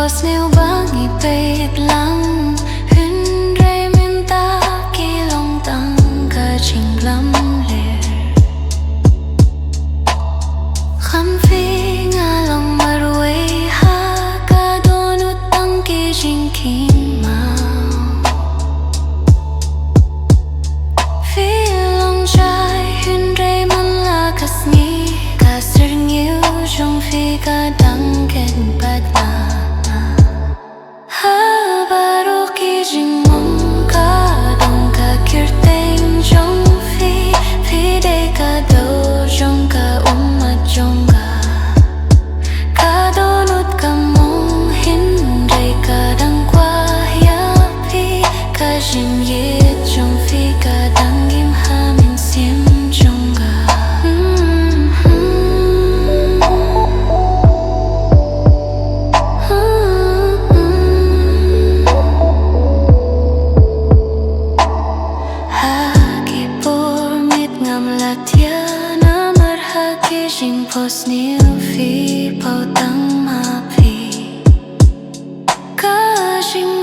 post nêu bangi peit lang Hün rei min ta ki long tang Ka jinglam ler Kham phi nga long marway ha Ka donut tang ki jingking mau Phi long chai hün rei man la khas ngi Ka sir nghiu trong phi ka dang ken bat na Habaro ki jingmong ka dong ka kirteng jong phi de ka do jong ka umat jong ka donut ka mong hin de ka dang kwa ya phi ka jingieit jong phi ka dang im ha mynsiem jong ka Post niu phi pao tang ma phi Ka jing